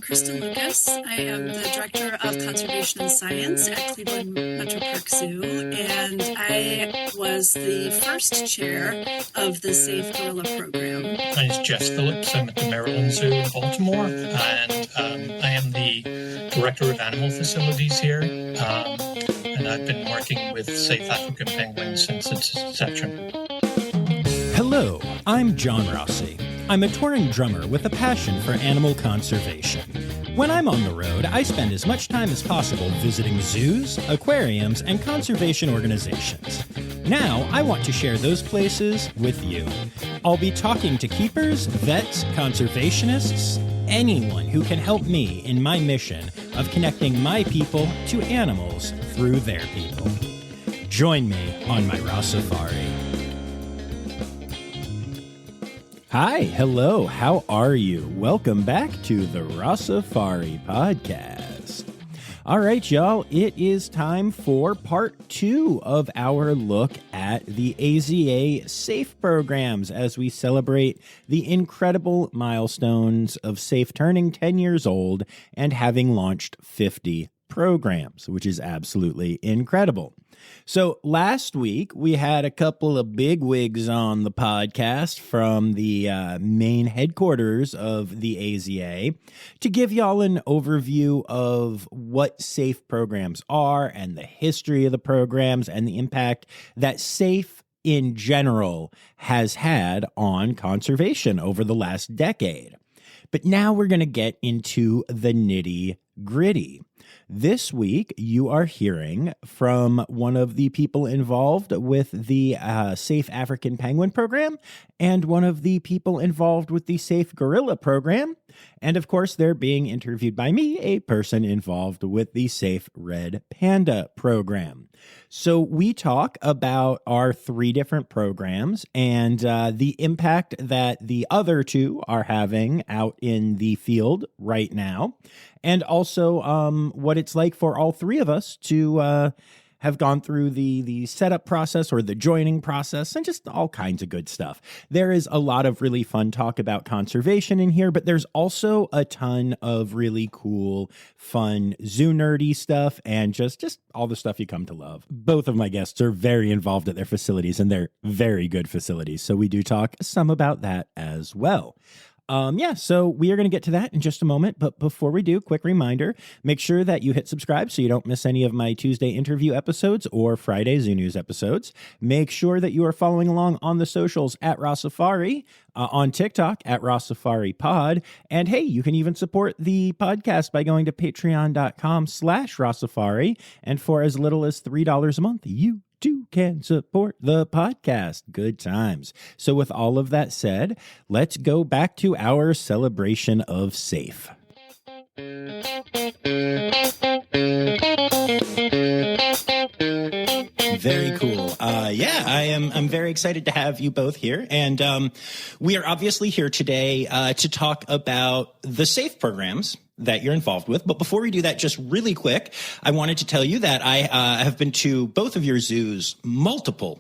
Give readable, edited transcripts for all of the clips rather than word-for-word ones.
Kristen Lukas. I am the Director of Conservation and Science at Cleveland Metroparks Zoo, and I was the first chair of the Safe Gorilla program. My name is Jess Phillips. I'm at the Maryland Zoo in Baltimore, and I am the Director of Animal Facilities here, and I've been working with Safe African Penguins since its inception. Hello, I'm John Rossi. I'm a touring drummer with a passion for animal conservation. When I'm on the road, I spend as much time as possible visiting zoos, aquariums, and conservation organizations. Now, I want to share those places with you. I'll be talking to keepers, vets, conservationists, anyone who can help me in my mission of connecting my people to animals through their people. Join me on my Rossifari. Hi, hello, how are you? Welcome back to the Rossifari podcast. All right, y'all, it is time for part 2 of our look at the AZA SAFE programs as we celebrate the incredible milestones of SAFE turning 10 years old and having launched 50 programs, which is absolutely incredible. So last week, we had a couple of bigwigs on the podcast from the main headquarters of the AZA to give y'all an overview of what SAFE programs are and the history of the programs and the impact that SAFE in general has had on conservation over the last decade. But now we're going to get into the nitty-gritty. This week, you are hearing from one of the people involved with the Safe African Penguin program and one of the people involved with the Safe Gorilla program. And of course, they're being interviewed by me, a person involved with the Safe Red Panda program. So we talk about our 3 different programs and the impact that the other 2 are having out in the field right now. And also what it's like for all 3 of us to have gone through the setup process or the joining process and just all kinds of good stuff. There is a lot of really fun talk about conservation in here, but there's also a ton of really cool, fun, zoo nerdy stuff and just all the stuff you come to love. Both of my guests are very involved at their facilities and they're very good facilities. So we do talk some about that as well. So we are going to get to that in just a moment. But before we do, quick reminder, make sure that you hit subscribe so you don't miss any of my Tuesday interview episodes or Friday Zoo News episodes. Make sure that you are following along on the socials at Rossifari, on TikTok at Rossifari Pod. And hey, you can even support the podcast by going to patreon.com/Rossifari. And for as little as $3 a month, you too can support the podcast. Good times. So with all of that said, let's go back to our celebration of SAFE. Very cool. I'm very excited to have you both here. And we are obviously here today to talk about the SAFE programs that you're involved with. But before we do that, just really quick, I wanted to tell you that I have been to both of your zoos multiple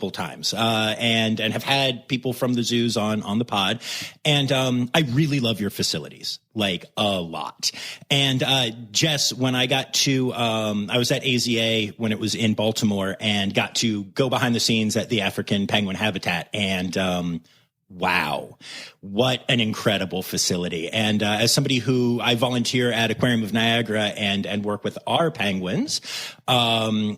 times and have had people from the zoos on the pod. And I really love your facilities, like a lot. And Jess, when I got to I was at AZA when it was in Baltimore and got to go behind the scenes at the African penguin habitat and wow, what an incredible facility. And as somebody who I volunteer at Aquarium of Niagara and work with our penguins, I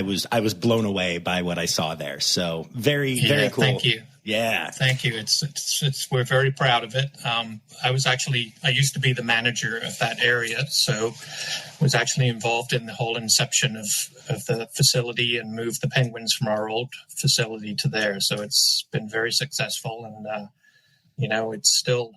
was blown away by what I saw there. So very cool. Thank you. Yeah. Thank you. It's we're very proud of it. I used to be the manager of that area, so was actually involved in the whole inception of the facility and moved the penguins from our old facility to there. So it's been very successful and, it's still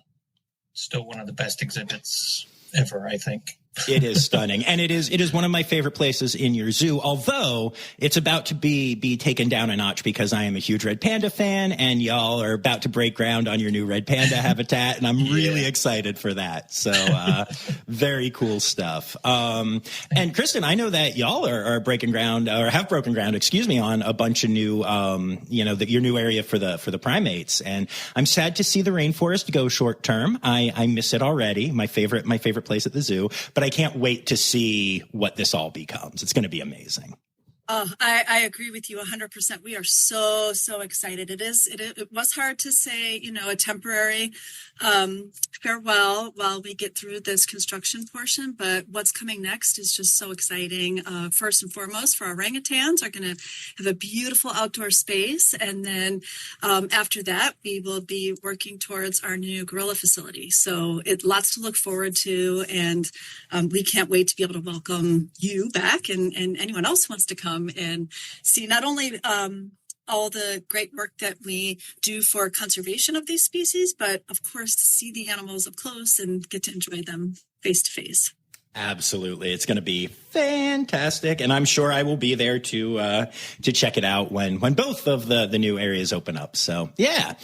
one of the best exhibits ever, I think. It is stunning. And it is one of my favorite places in your zoo, although it's about to be taken down a notch because I am a huge red panda fan and y'all are about to break ground on your new red panda habitat. And I'm really excited for that. So, very cool stuff. And Kristen, I know that y'all are breaking ground or have broken ground, on a bunch of new, your new area for the primates. And I'm sad to see the rainforest go short term. I miss it already. My favorite place at the zoo, but I can't wait to see what this all becomes. It's going to be amazing. Oh, I agree with you 100%. We are so excited. It was hard to say, a temporary farewell while we get through this construction portion, but what's coming next is just so exciting. First and foremost, for our orangutans are going to have a beautiful outdoor space. And then after that, we will be working towards our new gorilla facility. So lots to look forward to. And we can't wait to be able to welcome you back and anyone else who wants to come and see not only all the great work that we do for conservation of these species, but of course to see the animals up close and get to enjoy them face to face. Absolutely. It's going to be fantastic. And I'm sure I will be there to check it out when both of the new areas open up. So, yeah.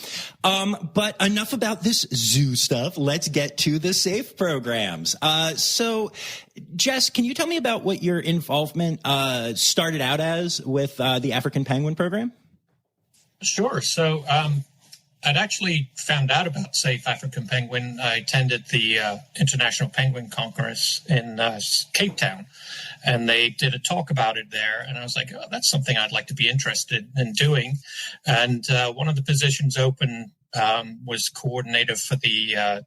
But enough about this zoo stuff. Let's get to the SAFE programs. So, Jess, can you tell me about what your involvement started out as with the African Penguin program? Sure. So, I'd actually found out about Safe African Penguin. I attended the International Penguin Congress in Cape Town, and they did a talk about it there. And I was like, oh, that's something I'd like to be interested in doing. And one of the positions open was coordinator for the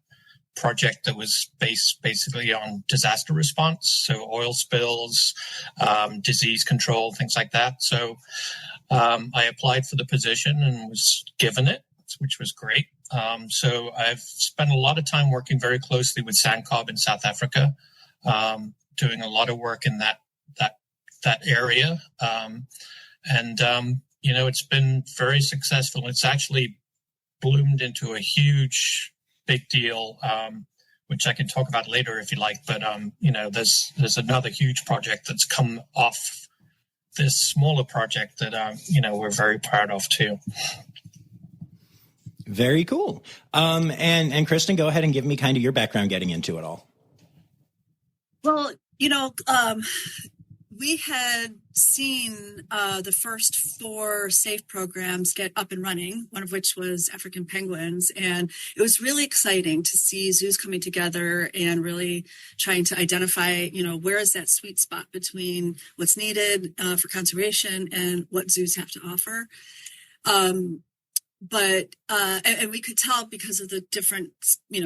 project that was based basically on disaster response, so oil spills, disease control, things like that. So I applied for the position and was given it, which was great. So I've spent a lot of time working very closely with SANCOB in South Africa, doing a lot of work in that area. It's been very successful. It's actually bloomed into a huge, big deal, which I can talk about later if you like. But, there's another huge project that's come off this smaller project that, we're very proud of too. Very cool. And Kristen, go ahead and give me kind of your background getting into it all. Well, we had seen the first 4 SAFE programs get up and running, one of which was African penguins. And it was really exciting to see zoos coming together and really trying to identify, where is that sweet spot between what's needed for conservation and what zoos have to offer. But we could tell because of the different,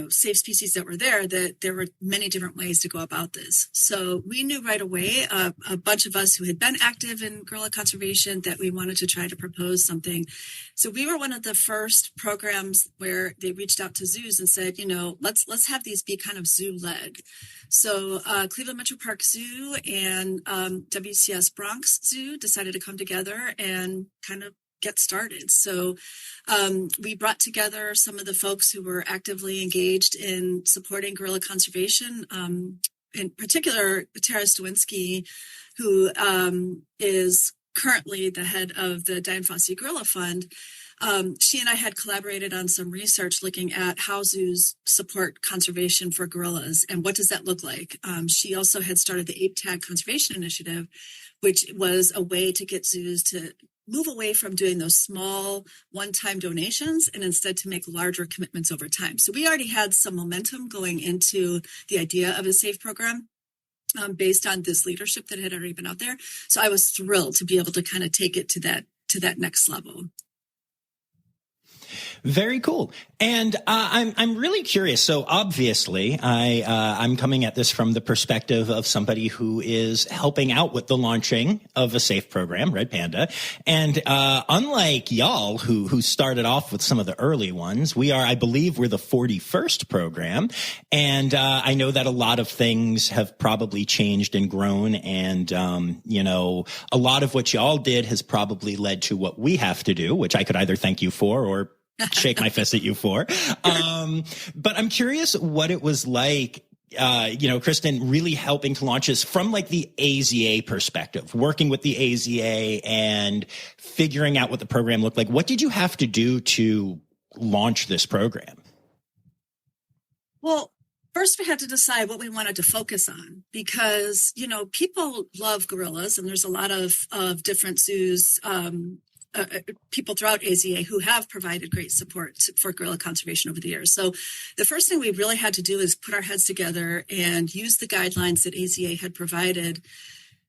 safe species that were there, that there were many different ways to go about this. So we knew right away, a bunch of us who had been active in gorilla conservation, that we wanted to try to propose something. So we were one of the first programs where they reached out to zoos and said, let's have these be kind of zoo-led. So Cleveland Metroparks Zoo and WCS Bronx Zoo decided to come together and kind of get started. So we brought together some of the folks who were actively engaged in supporting gorilla conservation, in particular, Tara Stawinski, who is currently the head of the Dian Fossey Gorilla Fund. She and I had collaborated on some research looking at how zoos support conservation for gorillas and what does that look like. She also had started the Ape Tag Conservation Initiative, which was a way to get zoos to move away from doing those small one-time donations and instead to make larger commitments over time. So we already had some momentum going into the idea of a SAFE program based on this leadership that had already been out there. So I was thrilled to be able to kind of take it to that next level. Very cool. And I'm really curious. So obviously, I'm coming at this from the perspective of somebody who is helping out with the launching of a SAFE program, Red Panda. And unlike y'all, who started off with some of the early ones, I believe we're the 41st program. And I know that a lot of things have probably changed and grown. And, a lot of what y'all did has probably led to what we have to do, which I could either thank you for or shake my fist at you for. But I'm curious what it was like Kristen, really helping to launch this from like the AZA perspective, working with the AZA and figuring out what the program looked like. What did you have to do to launch this program? Well, first we had to decide what we wanted to focus on because, people love gorillas and there's a lot of different zoos, people throughout AZA who have provided great support for gorilla conservation over the years. So the first thing we really had to do is put our heads together and use the guidelines that AZA had provided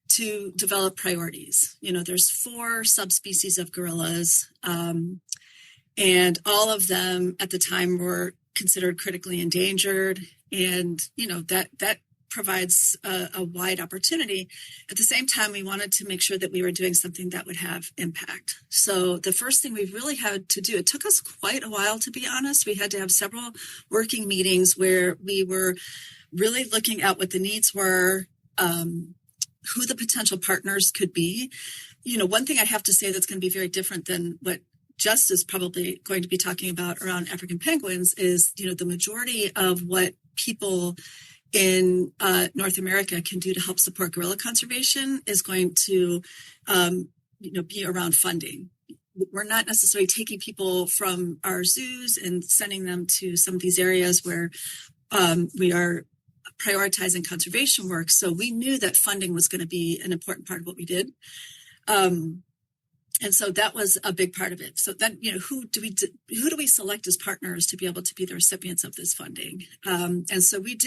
to develop priorities. There's 4 subspecies of gorillas, and all of them at the time were considered critically endangered. And, that provides a wide opportunity. At the same time, we wanted to make sure that we were doing something that would have impact. So the first thing we really had to do, it took us quite a while, to be honest. We had to have several working meetings where we were really looking at what the needs were, who the potential partners could be. One thing I have to say that's going to be very different than what Jess is probably going to be talking about around African penguins is, the majority of what people in North America can do to help support gorilla conservation is going to, be around funding. We're not necessarily taking people from our zoos and sending them to some of these areas where we are prioritizing conservation work. So we knew that funding was going to be an important part of what we did. And so that was a big part of it. So then, who do we select as partners to be able to be the recipients of this funding? And so we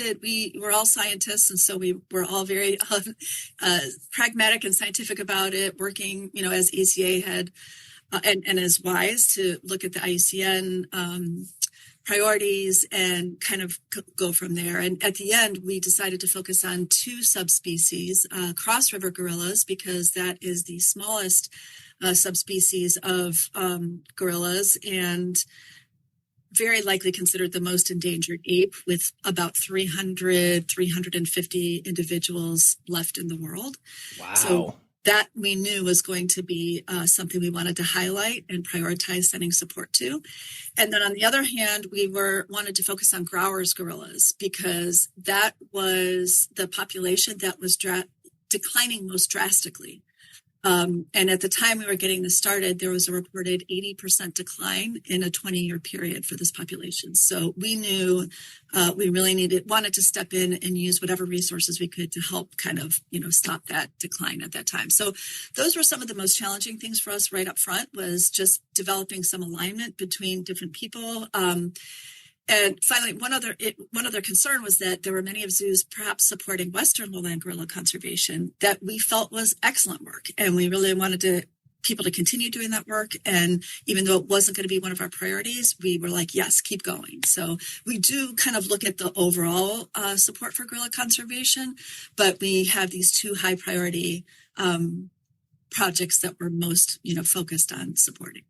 were all scientists. And so we were all very pragmatic and scientific about it, working, as ACA had and as WISE to look at the IUCN priorities and kind of go from there. And at the end, we decided to focus on 2 subspecies, cross river gorillas, because that is the smallest subspecies of gorillas and very likely considered the most endangered ape, with about 350 individuals left in the world. Wow. So that we knew was going to be something we wanted to highlight and prioritize sending support to. And then on the other hand, we wanted to focus on Growers gorillas because that was the population that was declining most drastically. And at the time we were getting this started, there was a reported 80% decline in a 20-year period for this population. So we knew we really wanted to step in and use whatever resources we could to help kind of, stop that decline at that time. So those were some of the most challenging things for us right up front, was just developing some alignment between different people. And finally, one other concern was that there were many of zoos perhaps supporting Western lowland gorilla conservation that we felt was excellent work. And we really wanted people to continue doing that work. And even though it wasn't going to be one of our priorities, we were like, yes, keep going. So we do kind of look at the overall support for gorilla conservation, but we have these 2 high priority projects that we're most, focused on supporting.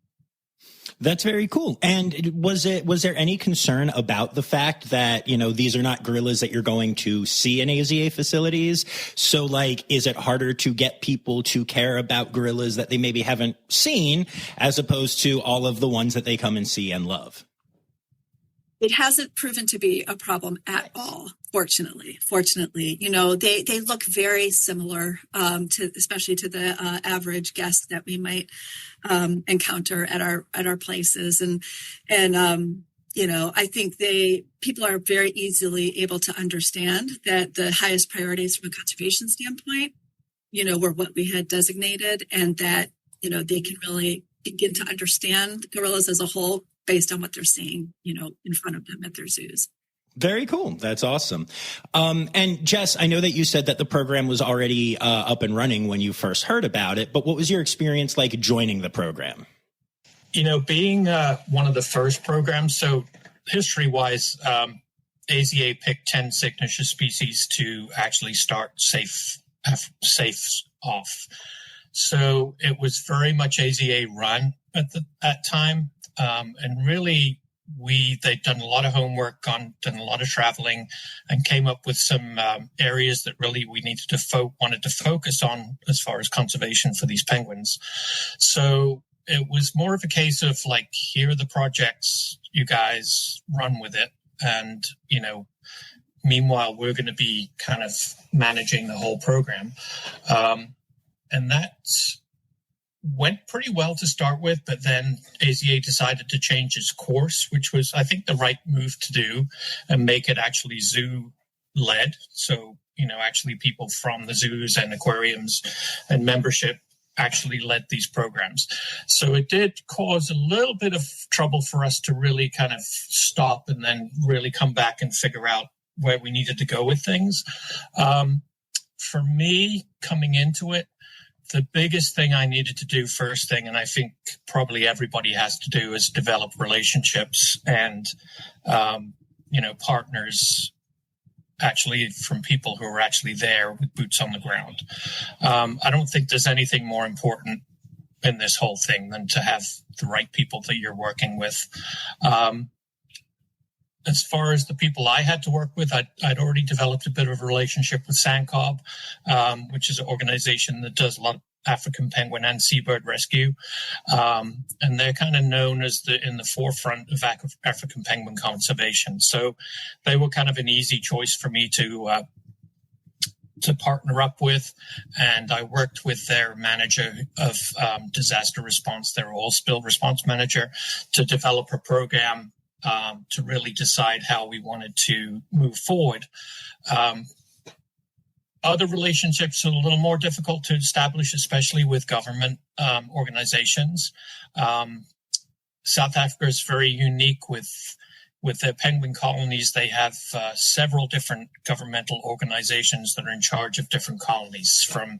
That's very cool. And was there any concern about the fact that, these are not gorillas that you're going to see in AZA facilities? So is it harder to get people to care about gorillas that they maybe haven't seen as opposed to all of the ones that they come and see and love? It hasn't proven to be a problem at all, fortunately. They look very similar especially to the average guest that we might encounter at our places. And I think people are very easily able to understand that the highest priorities from a conservation standpoint, were what we had designated, and that, they can really begin to understand gorillas as a whole based on what they're seeing, in front of them at their zoos. Very cool. That's awesome. And Jess, I know that you said that the program was already up and running when you first heard about it, but what was your experience like joining the program? Being one of the first programs, so history-wise, AZA picked 10 signature species to actually start safe off. So it was very much AZA run at that time. And really, they'd done a lot of homework, done a lot of traveling, and came up with some areas that really we wanted to focus on as far as conservation for these penguins. So it was more of a case of here are the projects, you guys run with it. And, meanwhile, we're going to be kind of managing the whole program. And that went pretty well to start with, but then AZA decided to change its course, which was, I think, the right move to do, and make it actually zoo-led. So, actually people from the zoos and aquariums and membership actually led these programs. So it did cause a little bit of trouble for us to really kind of stop and then really come back and figure out where we needed to go with things. For me, coming into it, the biggest thing I needed to do first thing, and I think probably everybody has to do, is develop relationships and, partners actually from people who are actually there with boots on the ground. I don't think there's anything more important in this whole thing than to have the right people that you're working with. As far as the people I had to work with, I'd already developed a bit of a relationship with Sandcob, which is an organization that does a lot of African penguin and seabird rescue. And they're kind of known as in the forefront of African penguin conservation. So they were kind of an easy choice for me to partner up with. And I worked with their manager of disaster response, their oil spill response manager, to develop a program to really decide how we wanted to move forward. Other relationships are a little more difficult to establish, especially with government organizations. South Africa is very unique with their penguin colonies. They have several different governmental organizations that are in charge of different colonies, from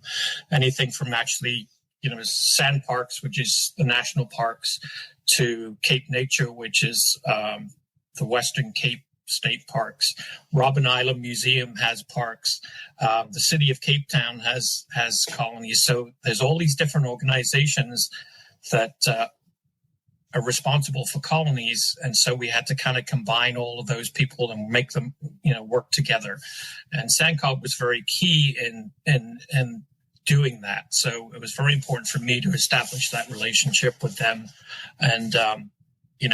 anything from actually, sand parks, which is the national parks, to Cape Nature, which is the Western Cape State Parks. Robben Island Museum has parks. The city of Cape Town has colonies. So there's all these different organizations that are responsible for colonies. And so we had to kind of combine all of those people and make them, work together. And Sandcob was very key in doing that. So it was very important for me to establish that relationship with them. And,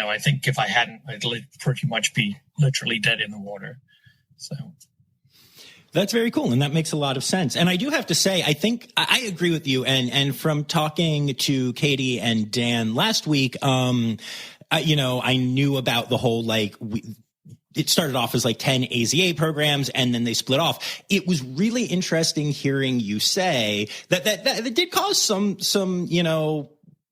I think if I hadn't, I'd pretty much be literally dead in the water. So that's very cool. And that makes a lot of sense. And I do have to say, I think I agree with you. And from talking to Katie and Dan last week, I knew about the whole, it started off as 10 AZA programs, and then they split off. It was really interesting hearing you say that did cause some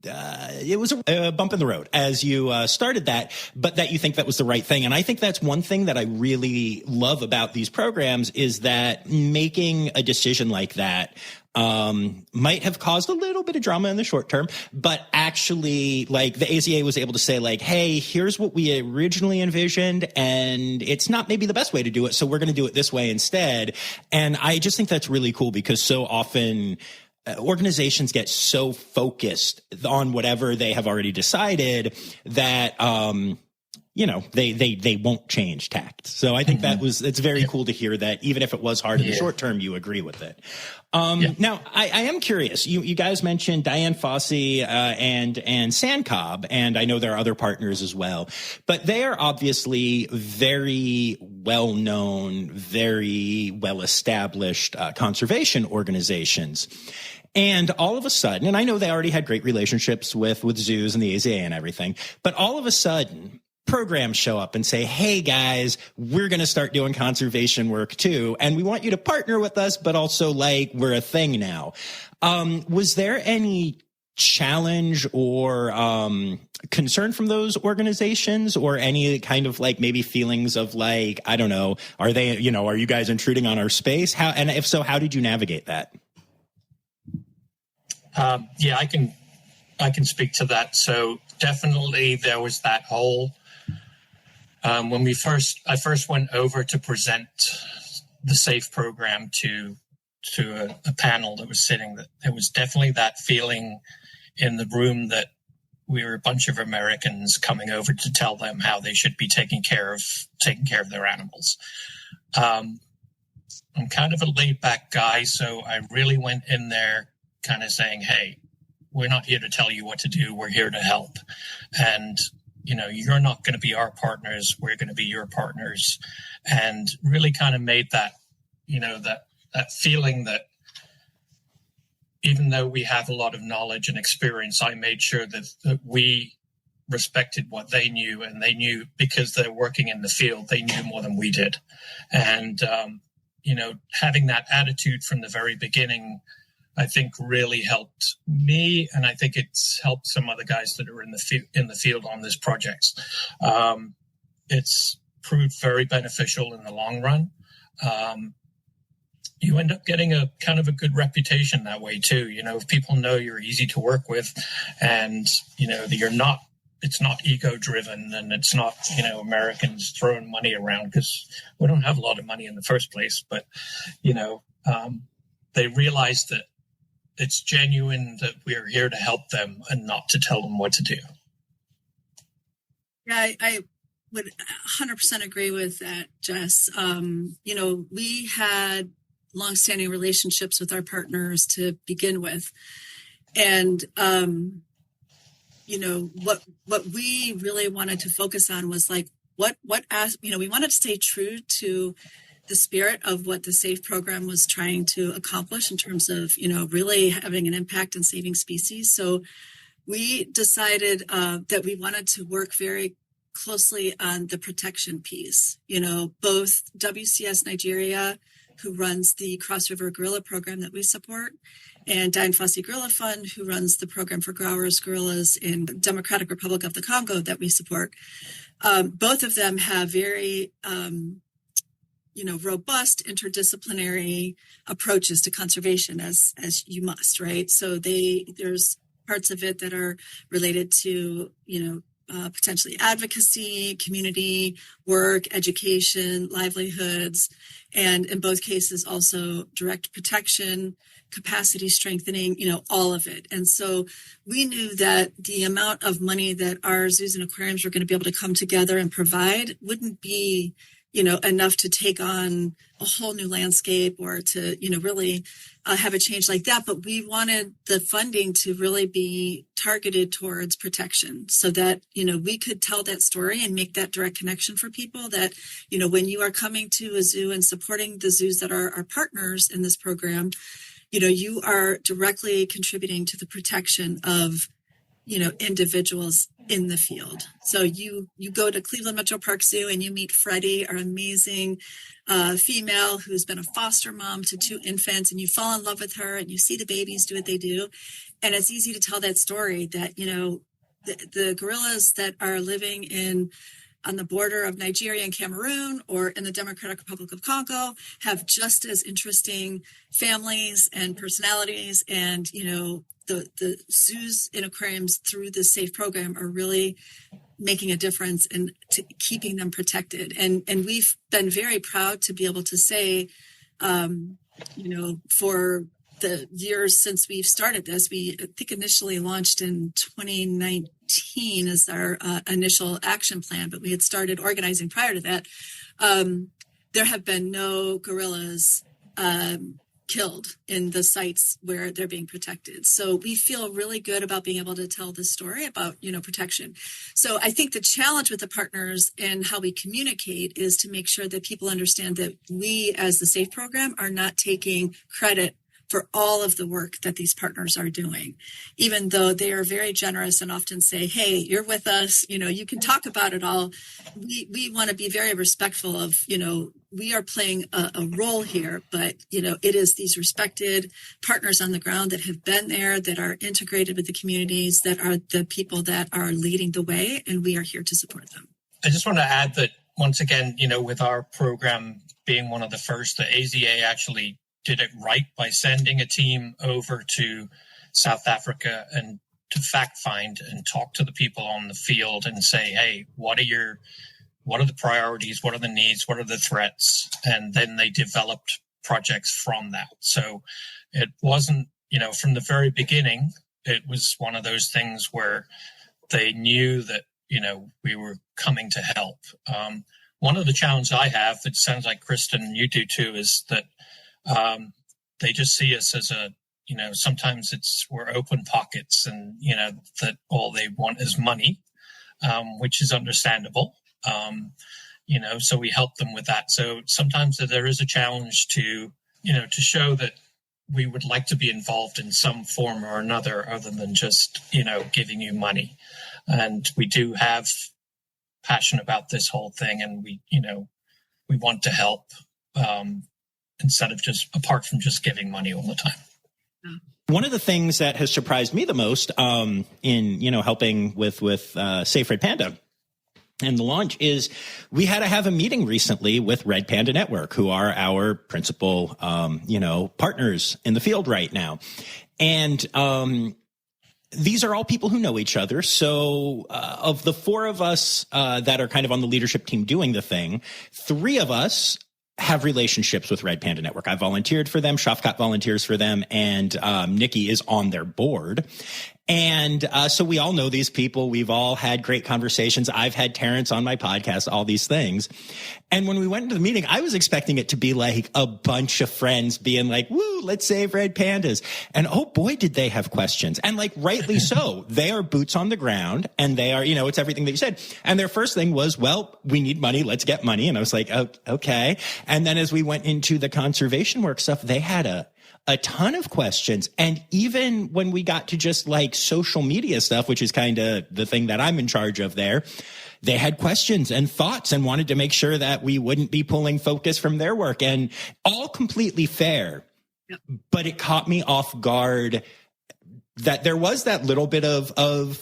it was a bump in the road as you started that, but that you think that was the right thing. And I think that's one thing that I really love about these programs, is that making a decision like that might have caused a little bit of drama in the short term, but actually, the AZA was able to say, hey, here's what we originally envisioned, and it's not maybe the best way to do it, so we're going to do it this way instead. And I just think that's really cool, because so often organizations get so focused on whatever they have already decided that they won't change tact. So I think it's very cool to hear that, even if it was hard in the short term, you agree with it. Now, I am curious. You guys mentioned Diane Fossey and Sandcob, and I know there are other partners as well, but they are obviously very well-known, very well-established conservation organizations. And all of a sudden, and I know they already had great relationships with zoos and the AZA and everything, but all of a sudden, programs show up and say, hey guys, we're going to start doing conservation work too, and we want you to partner with us, but also we're a thing now. Was there any challenge or concern from those organizations, or any kind of maybe feelings of I don't know, are they, are you guys intruding on our space? How, and if so, how did you navigate that? I can speak to that. So definitely there was that whole, when I first went over to present the SAFE program to a panel that was sitting, that there was definitely that feeling in the room that we were a bunch of Americans coming over to tell them how they should be taking care of their animals. I'm kind of a laid back guy, so I really went in there kind of saying, hey, we're not here to tell you what to do. We're here to help. And you're not going to be our partners. We're going to be your partners. And really kind of made that, that feeling that even though we have a lot of knowledge and experience, I made sure that we respected what they knew, and they knew because they're working in the field, they knew more than we did. And, having that attitude from the very beginning, I think really helped me, and I think it's helped some other guys that are in the field on this project. It's proved very beneficial in the long run. You end up getting a kind of a good reputation that way too. If people know you're easy to work with, and that it's not ego driven, and it's not Americans throwing money around, because we don't have a lot of money in the first place. But they realize that it's genuine, that we're here to help them and not to tell them what to do. Yeah, I would 100% agree with that, Jess. We had longstanding relationships with our partners to begin with. And, what we really wanted to focus on was like, we wanted to stay true to the spirit of what the SAFE program was trying to accomplish in terms of, really having an impact on saving species. So we decided that we wanted to work very closely on the protection piece. Both WCS Nigeria, who runs the Cross River Gorilla program that we support, and Dian Fossey Gorilla Fund, who runs the program for growers, gorillas in the Democratic Republic of the Congo that we support. Both of them have very robust interdisciplinary approaches to conservation, as you must, right? So there's parts of it that are related to, potentially advocacy, community work, education, livelihoods, and in both cases also direct protection, capacity strengthening, all of it. And so we knew that the amount of money that our zoos and aquariums were going to be able to come together and provide wouldn't be enough to take on a whole new landscape or to, really have a change like that. But we wanted the funding to really be targeted towards protection so that, we could tell that story and make that direct connection for people that, when you are coming to a zoo and supporting the zoos that are our partners in this program, you are directly contributing to the protection of individuals in the field. So you go to Cleveland Metroparks Zoo and you meet Freddie, our amazing female who's been a foster mom to 2 infants, and you fall in love with her and you see the babies do what they do. And it's easy to tell that story that, the gorillas that are living on the border of Nigeria and Cameroon or in the Democratic Republic of Congo have just as interesting families and personalities. And, the zoos and aquariums through the SAFE program are really making a difference in keeping them protected. And we've been very proud to be able to say, for the years since we've started this, I think initially launched in 2019 as our initial action plan, but we had started organizing prior to that. There have been no gorillas killed in the sites where they're being protected. So we feel really good about being able to tell this story about, protection. So I think the challenge with the partners and how we communicate is to make sure that people understand that we as the SAFE program are not taking credit for all of the work that these partners are doing, even though they are very generous and often say, hey, you're with us, you can talk about it all. We want to be very respectful of, we are playing a role here, but, it is these respected partners on the ground that have been there, that are integrated with the communities, that are the people that are leading the way, and we are here to support them. I just want to add that once again, with our program being one of the first, the AZA actually did it right by sending a team over to South Africa and to fact find and talk to the people on the field and say, hey, what are the priorities? What are the needs? What are the threats? And then they developed projects from that. So it wasn't, from the very beginning, it was one of those things where they knew that, we were coming to help. One of the challenges I have, it sounds like Kristen, you do too, is that they just see us as sometimes we're open pockets and, that all they want is money. which is understandable. So we help them with that. So sometimes there is a challenge to show that we would like to be involved in some form or another other than just, giving you money. And we do have passion about this whole thing, and we want to help apart from just giving money all the time. One of the things that has surprised me the most in helping with Safe Red Panda and the launch is we had to have a meeting recently with Red Panda Network, who are our principal partners in the field right now. And these are all people who know each other. So of the four of us that are kind of on the leadership team doing the thing, three of us have relationships with Red Panda Network. I volunteered for them. Shafkat volunteers for them. And Nikki is on their board. And so we all know these people. We've all had great conversations. I've had Terrence on my podcast, all these things. And when we went into the meeting, I was expecting it to be like a bunch of friends being like, woo, let's save red pandas. And oh boy, did they have questions. And like, rightly so. They are boots on the ground, and they are, it's everything that you said. And their first thing was, well, we need money. Let's get money. And I was like, oh, okay. And then as we went into the conservation work stuff, they had a ton of questions. And even when we got to just like social media stuff, which is kind of the thing that I'm in charge of there, they had questions and thoughts and wanted to make sure that we wouldn't be pulling focus from their work, and all completely fair. Yep. But it caught me off guard that there was that little bit of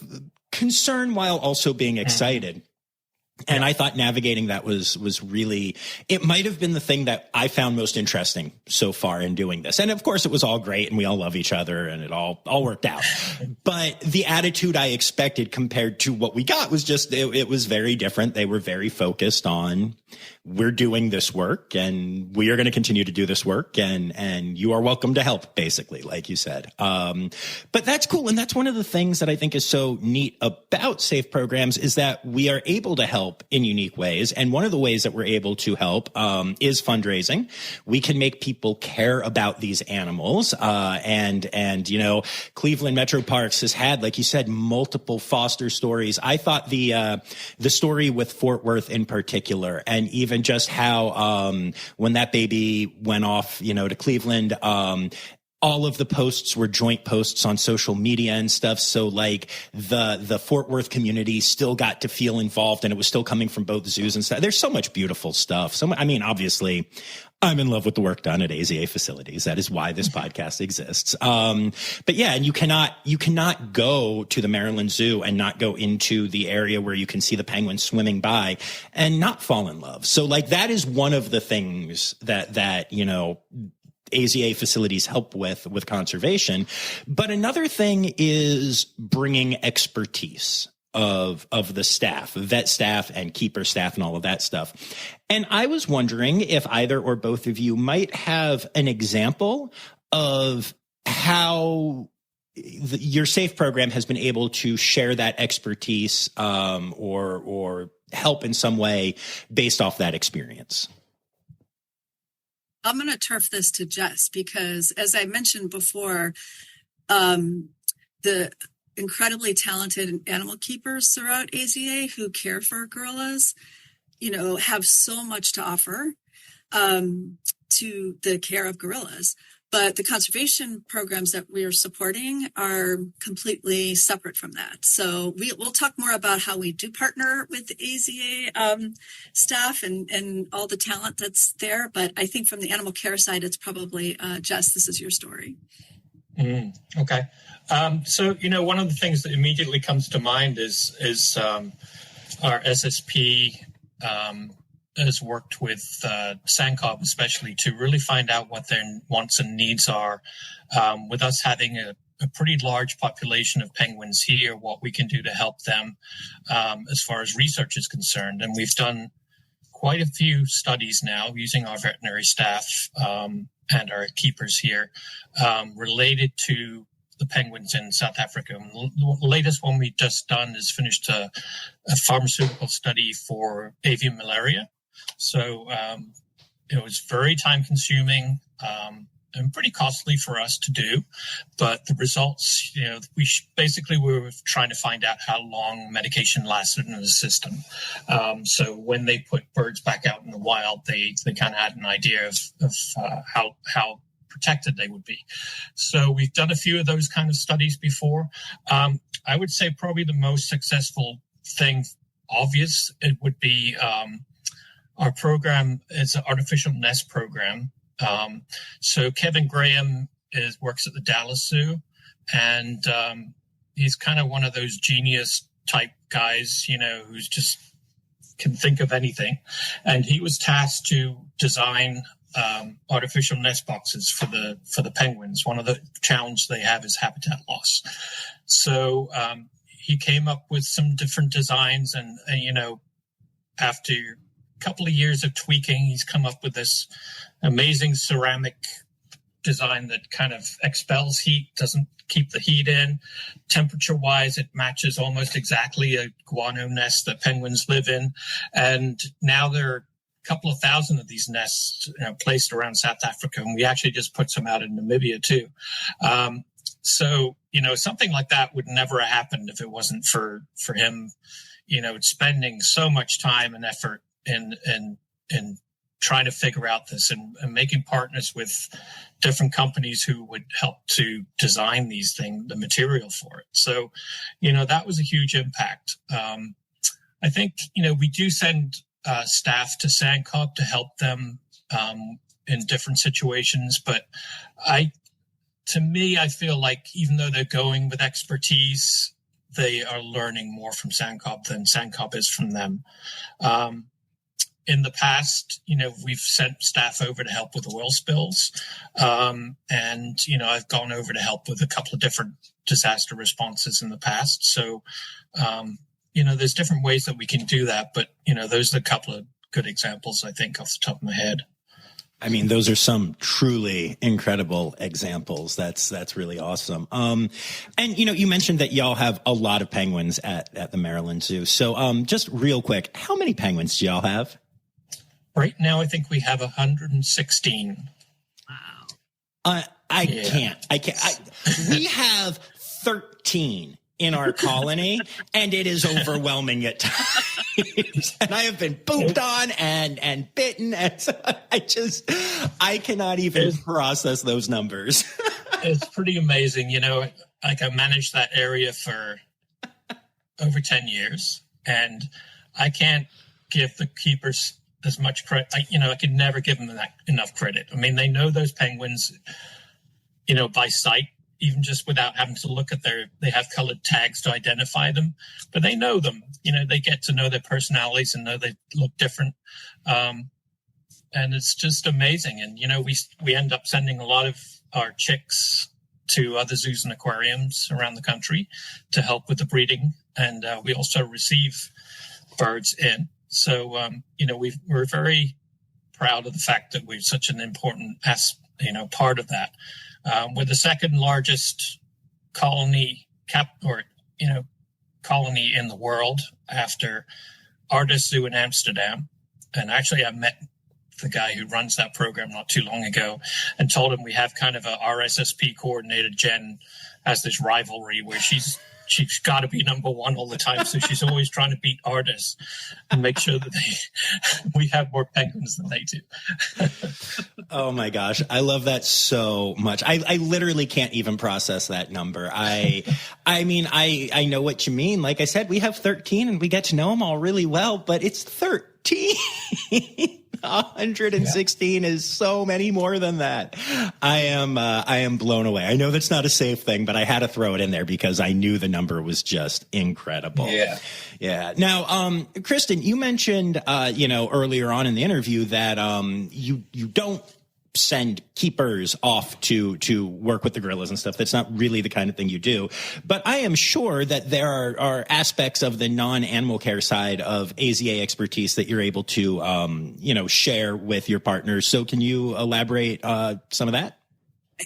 concern while also being excited. And I thought navigating that was really, it might have been the thing that I found most interesting so far in doing this. And of course it was all great and we all love each other and it all worked out. But the attitude I expected compared to what we got was just, it was very different. They were very focused on, we're doing this work and we are going to continue to do this work, and you are welcome to help, basically, like you said. But that's cool. And that's one of the things that I think is so neat about SAFE programs is that we are able to help in unique ways. And one of the ways that we're able to help is fundraising. We can make people care about these animals. And Cleveland Metroparks has had, like you said, multiple foster stories. I thought the story with Fort Worth in particular, and even just how when that baby went off, to Cleveland, all of the posts were joint posts on social media and stuff. So like the Fort Worth community still got to feel involved, and it was still coming from both zoos and stuff. There's so much beautiful stuff. Obviously I'm in love with the work done at AZA facilities. That is why this podcast exists. But yeah, and you cannot go to the Maryland Zoo and not go into the area where you can see the penguins swimming by and not fall in love. So like that is one of the things that AZA facilities help with conservation. But another thing is bringing expertise of the staff, vet staff and keeper staff and all of that stuff. And I was wondering if either or both of you might have an example of how your SAFE program has been able to share that expertise or help in some way based off that experience. I'm going to turf this to Jess because, as I mentioned before, the incredibly talented animal keepers throughout AZA who care for gorillas, have so much to offer to the care of gorillas. But the conservation programs that we are supporting are completely separate from that. So we'll talk more about how we do partner with the AZA staff and all the talent that's there. But I think from the animal care side, it's probably, Jess, this is your story. Okay. So, one of the things that immediately comes to mind is our SSP has worked with SANCOB especially to really find out what their wants and needs are. With us having a pretty large population of penguins here, what we can do to help them as far as research is concerned. And we've done quite a few studies now using our veterinary staff and our keepers here related to the penguins in South Africa. The latest one we just done is finished a pharmaceutical study for avian malaria. So it was very time consuming and pretty costly for us to do. But the results, we were trying to find out how long medication lasted in the system. So when they put birds back out in the wild, they kind of had an idea of how protected they would be. So we've done a few of those kind of studies before. I would say probably the most successful thing, obvious, it would be our program is an artificial nest program. So Kevin Graham works at the Dallas Zoo, and he's kind of one of those genius type guys, who's just can think of anything. And he was tasked to design artificial nest boxes for the penguins. One of the challenges they have is habitat loss. So he came up with some different designs, and after a couple of years of tweaking, he's come up with this amazing ceramic design that kind of expels heat, doesn't keep the heat in. Temperature-wise, it matches almost exactly a guano nest that penguins live in. And now there are a couple of thousand of these nests placed around South Africa, and we actually just put some out in Namibia too. So something like that would never have happened if it wasn't for him, spending so much time and effort in trying to figure out this and making partners with different companies who would help to design these things, the material for it. So, that was a huge impact. I think, we do send staff to SANCOB to help them in different situations. But I feel like even though they're going with expertise, they are learning more from SANCOB than SANCOB is from them. In the past, we've sent staff over to help with oil spills. And, I've gone over to help with a couple of different disaster responses in the past. So, there's different ways that we can do that. But, those are a couple of good examples, I think, off the top of my head. I mean, those are some truly incredible examples. That's really awesome. And, you mentioned that y'all have a lot of penguins at the Maryland Zoo. So just real quick, how many penguins do y'all have? Right now, I think we have 116. Wow. I can't. We have 13 in our colony, and it is overwhelming at times. And I have been pooped on and bitten. And so I cannot even process those numbers. It's pretty amazing. I managed that area for over 10 years, and I can't give the keepers as much credit. I could never give them enough credit. I mean, they know those penguins, by sight, even just without having to look at they have colored tags to identify them, but they know them. They get to know their personalities and know they look different. And it's just amazing. And, we end up sending a lot of our chicks to other zoos and aquariums around the country to help with the breeding. And we also receive birds in. So, we're very proud of the fact that we're such an important part of that. We're the second largest colony colony in the world after Artis Zoo in Amsterdam. And actually, I met the guy who runs that program not too long ago and told him we have kind of a RSSP coordinator. Jen has this rivalry where she's got to be number one all the time. So she's always trying to beat Artis and make sure that we have more penguins than they do. Oh my gosh. I love that so much. I literally can't even process that number. I mean, I know what you mean. Like I said, we have 13 and we get to know them all really well, but it's 13. 116 is so many more than that. I am blown away. I know that's not a safe thing, but I had to throw it in there because I knew the number was just incredible. Yeah. Now, Kristen, you mentioned, earlier on in the interview that, you don't send keepers off to work with the gorillas and stuff. That's not really the kind of thing you do. But I am sure that there are aspects of the non-animal care side of AZA expertise that you're able to, share with your partners. So can you elaborate some of that?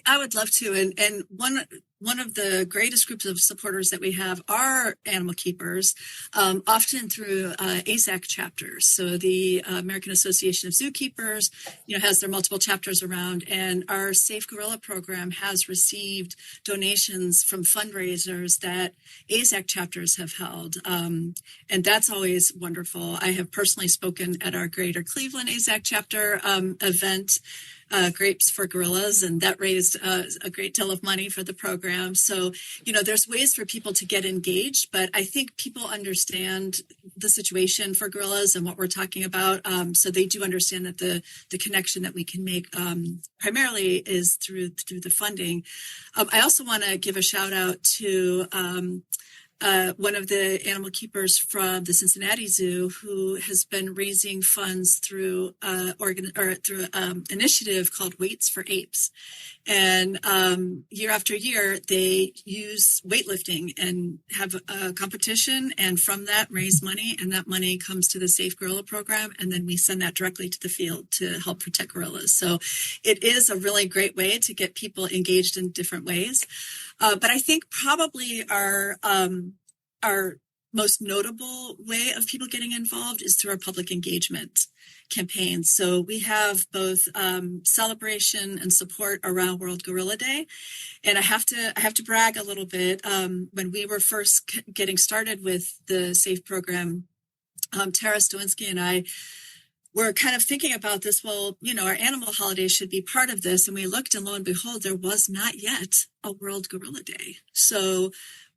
I would love to. And one one of the greatest groups of supporters that we have are animal keepers, often through AZAC chapters. So the American Association of Zookeepers, has their multiple chapters around, and our Safe Gorilla program has received donations from fundraisers that AZAC chapters have held, and that's always wonderful. I have personally spoken at our Greater Cleveland AZAC chapter event, Grapes for Gorillas, and that raised a great deal of money for the program. So, there's ways for people to get engaged, but I think people understand the situation for gorillas and what we're talking about. So they do understand that the connection that we can make primarily is through the funding. I also want to give a shout out to one of the animal keepers from the Cincinnati Zoo, who has been raising funds through initiative called Weights for Apes. And year after year, they use weightlifting and have a competition, and from that raise money, and that money comes to the Safe Gorilla program, and then we send that directly to the field to help protect gorillas. So it is a really great way to get people engaged in different ways. But I think probably our most notable way of people getting involved is through our public engagement campaigns. So we have both celebration and support around World Gorilla Day, and I have to brag a little bit. When we were first getting started with the SAFE program, Tara Stowinski and I were kind of thinking about this. Well, our animal holiday should be part of this, and we looked, and lo and behold, there was not yet a World Gorilla Day. So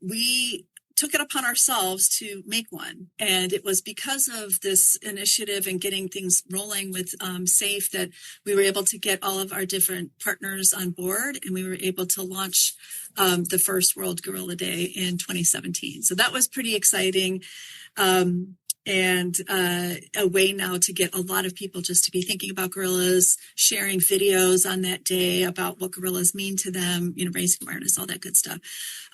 we took it upon ourselves to make one. And it was because of this initiative and getting things rolling with SAFE that we were able to get all of our different partners on board, and we were able to launch the first World Gorilla Day in 2017. So that was pretty exciting. And a way now to get a lot of people just to be thinking about gorillas, sharing videos on that day about what gorillas mean to them, raising awareness, all that good stuff.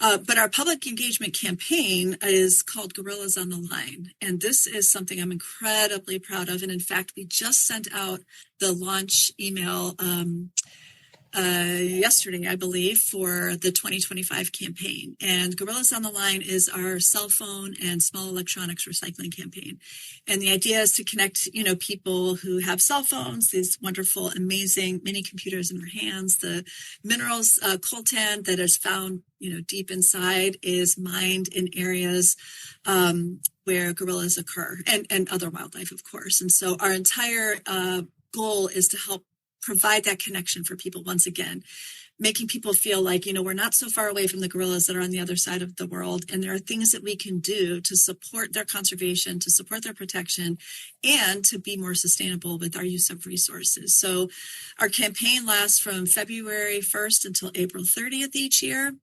But our public engagement campaign is called Gorillas on the Line. And this is something I'm incredibly proud of. And in fact, we just sent out the launch email yesterday, I believe, for the 2025 campaign. And Gorillas on the Line is our cell phone and small electronics recycling campaign. And the idea is to connect, people who have cell phones, these wonderful, amazing mini computers in their hands. The minerals coltan that is found, deep inside is mined in areas where gorillas occur, and other wildlife, of course. And so our entire goal is to help provide that connection for people once again, making people feel like, we're not so far away from the gorillas that are on the other side of the world. And there are things that we can do to support their conservation, to support their protection, and to be more sustainable with our use of resources. So our campaign lasts from February 1st until April 30th each year.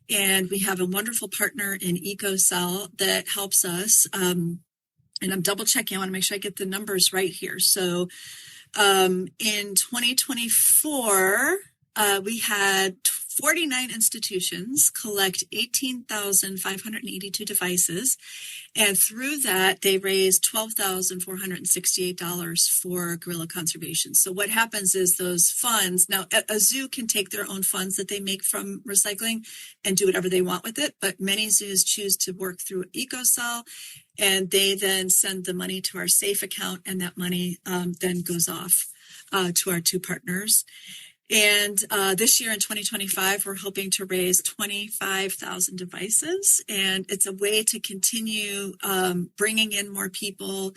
And we have a wonderful partner in EcoCell that helps us. And I'm double checking. I want to make sure I get the numbers right here. So in 2024, we had 49 institutions collect 18,582 devices. And through that, they raised $12,468 for gorilla conservation. So what happens is those funds, now a zoo can take their own funds that they make from recycling and do whatever they want with it. But many zoos choose to work through EcoCell, and they then send the money to our SAFE account, and that money then goes off to our two partners. And this year in 2025, we're hoping to raise 25,000 devices. And it's a way to continue bringing in more people,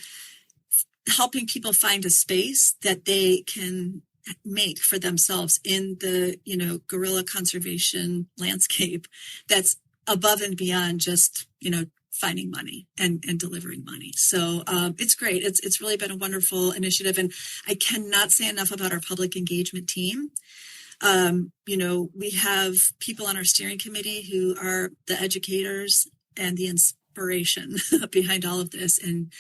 helping people find a space that they can make for themselves in the, gorilla conservation landscape that's above and beyond just, finding money and delivering money. So it's great. It's really been a wonderful initiative. And I cannot say enough about our public engagement team. We have people on our steering committee who are the educators and the inspiration behind all of this. And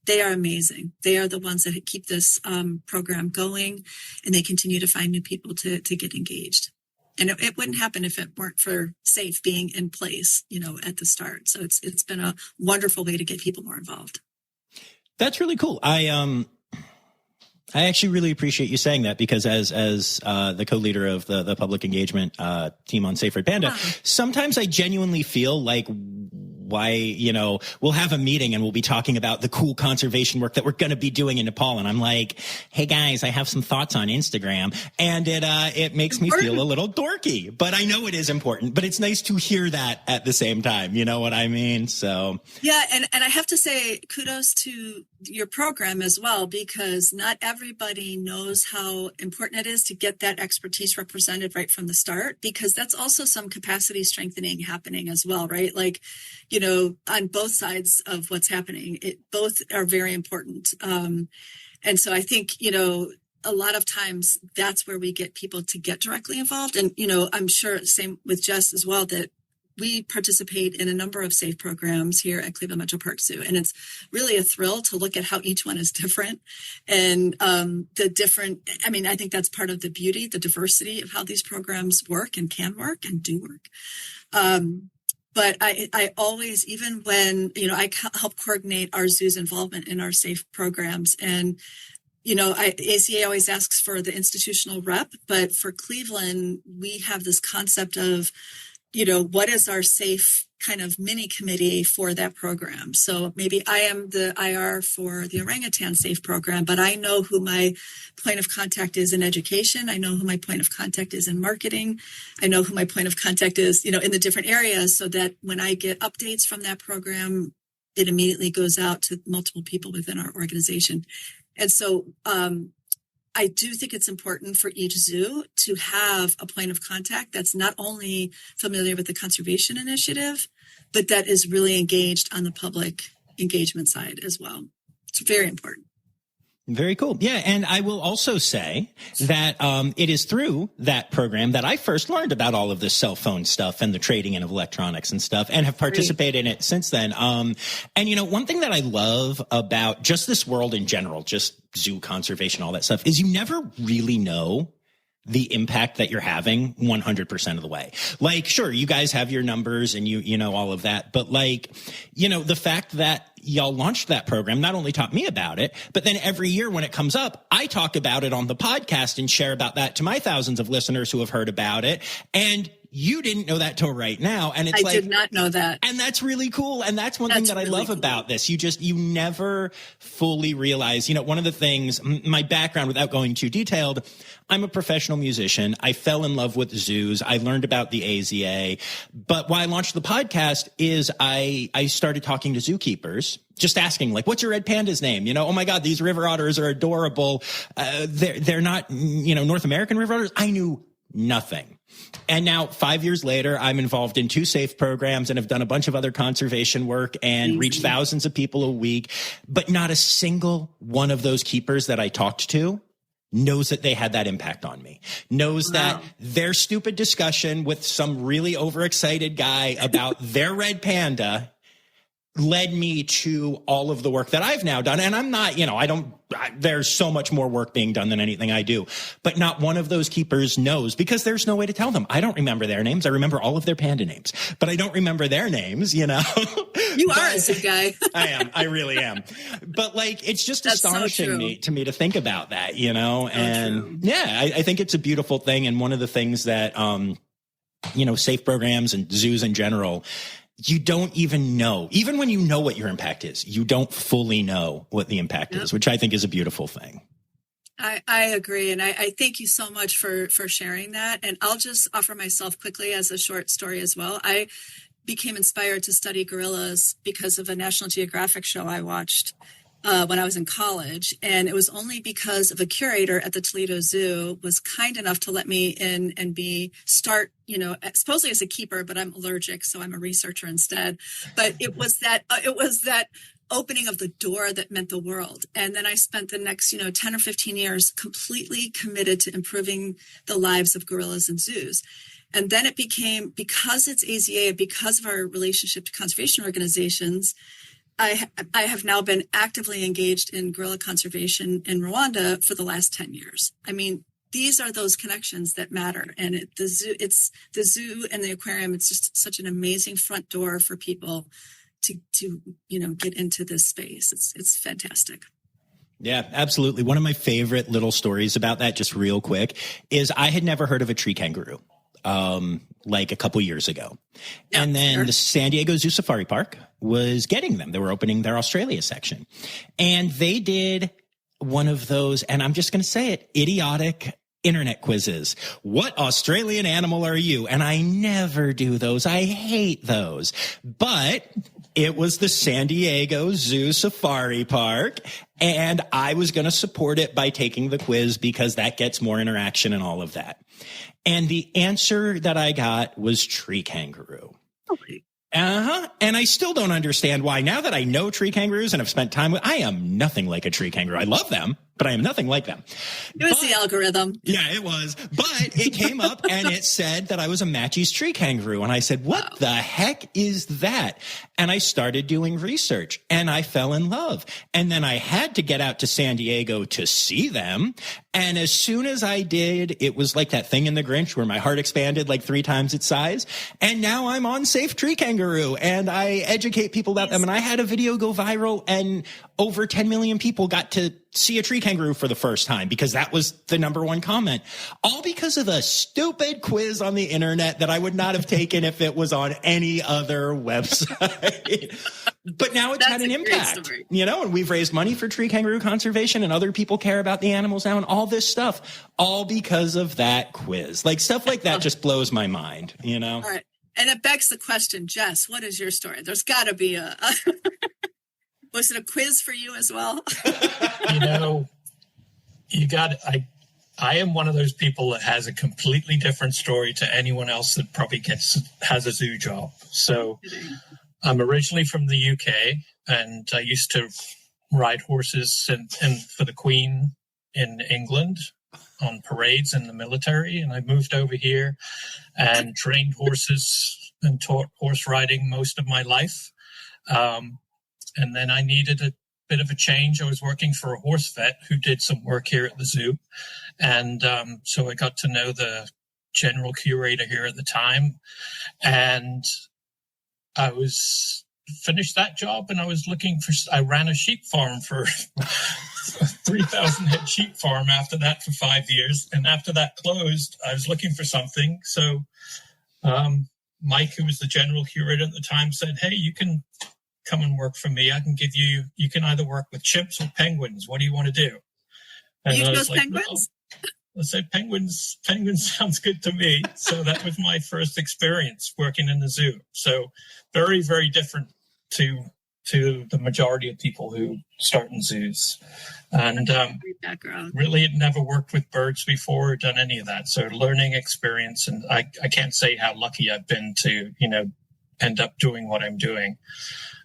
they are amazing. They are the ones that keep this program going, and they continue to find new people to get engaged. And it wouldn't happen if it weren't for SAFE being in place, at the start. So it's been a wonderful way to get people more involved. That's really cool. I I actually really appreciate you saying that, because as the co-leader of the public engagement team on Safe Red Panda, sometimes I genuinely feel like, why, we'll have a meeting and we'll be talking about the cool conservation work that we're going to be doing in Nepal. And I'm like, hey guys, I have some thoughts on Instagram, and it makes me feel a little dorky, but I know it is important, but it's nice to hear that at the same time. You know what I mean? So yeah. And I have to say kudos to your program as well, because not everybody knows how important it is to get that expertise represented right from the start, because that's also some capacity strengthening happening as well, right? Like, on both sides of what's happening, both are very important. And so I think, a lot of times that's where we get people to get directly involved. And, I'm sure same with Jess as well, that we participate in a number of SAFE programs here at Cleveland Metroparks Zoo. And it's really a thrill to look at how each one is different. And I think that's part of the beauty, the diversity of how these programs work and can work and do work. But I always, even when, I help coordinate our zoo's involvement in our SAFE programs. And, ACA always asks for the institutional rep, but for Cleveland, we have this concept of, what is our SAFE kind of mini committee for that program? So maybe I am the IR for the orangutan SAFE program, but I know who my point of contact is in education. I know who my point of contact is in marketing. I know who my point of contact is, in the different areas, so that when I get updates from that program, it immediately goes out to multiple people within our organization. And so, I do think it's important for each zoo to have a point of contact that's not only familiar with the conservation initiative, but that is really engaged on the public engagement side as well. It's very important. Very cool. Yeah. And I will also say that it is through that program that I first learned about all of this cell phone stuff and the trading in of electronics and stuff, and have participated in it since then. And, one thing that I love about just this world in general, just zoo conservation, all that stuff, is you never really know the impact that you're having 100% of the way. Like, sure, you guys have your numbers and you know all of that, but the fact that y'all launched that program not only taught me about it, but then every year when it comes up, I talk about it on the podcast and share about that to my thousands of listeners who have heard about it. And you didn't know that till right now. And it's I did not know that. And that's really cool. And that's one thing that I love about this. You never fully realize, one of the things, my background, without going too detailed, I'm a professional musician. I fell in love with zoos. I learned about the AZA. But why I launched the podcast is I started talking to zookeepers, just asking, like, what's your red panda's name? Oh my God, these river otters are adorable. They're not, North American river otters. I knew nothing. And now 5 years later, I'm involved in 2 SAFE programs and have done a bunch of other conservation work and reached thousands of people a week. But not a single one of those keepers that I talked to knows that they had that impact on me, knows that their stupid discussion with some really overexcited guy about their red panda led me to all of the work that I've now done. And I'm not, there's so much more work being done than anything I do, but not one of those keepers knows, because there's no way to tell them. I don't remember their names. I remember all of their panda names, but I don't remember their names, You are a zoo guy. I am. I really am. But it's just astonishing to me to think about that, and I think it's a beautiful thing. And one of the things that, SAFE programs and zoos in general, you don't even know, even when you know what your impact is, you don't fully know what the impact is, which I think is a beautiful thing. I agree. And I thank you so much for sharing that. And I'll just offer myself quickly as a short story as well. I became inspired to study gorillas because of a National Geographic show I watched when I was in college. And it was only because of a curator at the Toledo Zoo was kind enough to let me in and start, supposedly as a keeper, but I'm allergic, so I'm a researcher instead. But it was that opening of the door that meant the world. And then I spent the next, 10 or 15 years completely committed to improving the lives of gorillas in zoos. And then it became, because it's AZA, because of our relationship to conservation organizations, I have now been actively engaged in gorilla conservation in Rwanda for the last 10 years. I mean, these are those connections that matter. And the zoo and the aquarium, it's just such an amazing front door for people to get into this space. It's fantastic. Yeah, absolutely. One of my favorite little stories about that, just real quick, is I had never heard of a tree kangaroo like a couple years ago. Yeah, and then sure. the San Diego Zoo Safari Park was getting them. They were opening their Australia section. And they did one of those, and I'm just going to say it, idiotic internet quizzes. What Australian animal are you? And I never do those. I hate those. But it was the San Diego Zoo Safari Park, and I was going to support it by taking the quiz because that gets more interaction and all of that. And the answer that I got was tree kangaroo. Okay. And I still don't understand why. Now that I know tree kangaroos and have spent time with, I am nothing like a tree kangaroo. I love them, but I am nothing like them. It was the algorithm. Yeah, it was. But it came up and it said that I was a Matchie's tree kangaroo. And I said, what the heck is that? And I started doing research and I fell in love. And then I had to get out to San Diego to see them. And as soon as I did, it was like that thing in The Grinch where my heart expanded like 3 times its size. And now I'm on Safe Tree Kangaroo and I educate people about them. And I had a video go viral and over 10 million people got to see a tree kangaroo for the first time because that was the #1 comment. All because of a stupid quiz on the internet that I would not have taken if it was on any other website. But now it's had an impact, you know, and we've raised money for tree kangaroo conservation and other people care about the animals now and all this stuff, all because of that quiz. Like stuff like that just blows my mind, you know? All right. And it begs the question, Jess, what is your story? There's got to be a was it a quiz for you as well? You know, I am one of those people that has a completely different story to anyone else that probably has a zoo job. So I'm originally from the UK, and I used to ride horses and for the Queen in England on parades in the military. And I moved over here and trained horses and taught horse riding most of my life. And then I needed a bit of a change. I was working for a horse vet who did some work here at the zoo. And so I got to know the general curator here at the time. And I was finished that job and I was I ran a sheep farm for 3,000 head sheep farm after that for 5 years. And after that closed, I was looking for something. So Mike, who was the general curator at the time, said, hey, you can come and work for me. I can give you can either work with chimps or penguins. What do you want to do? And you I chose was like, penguins? I said, penguins sounds good to me. So that was my first experience working in the zoo. So very, very different to the majority of people who start in zoos. And really had never worked with birds before or done any of that. So learning experience. And I can't say how lucky I've been to, you know, end up doing what I'm doing.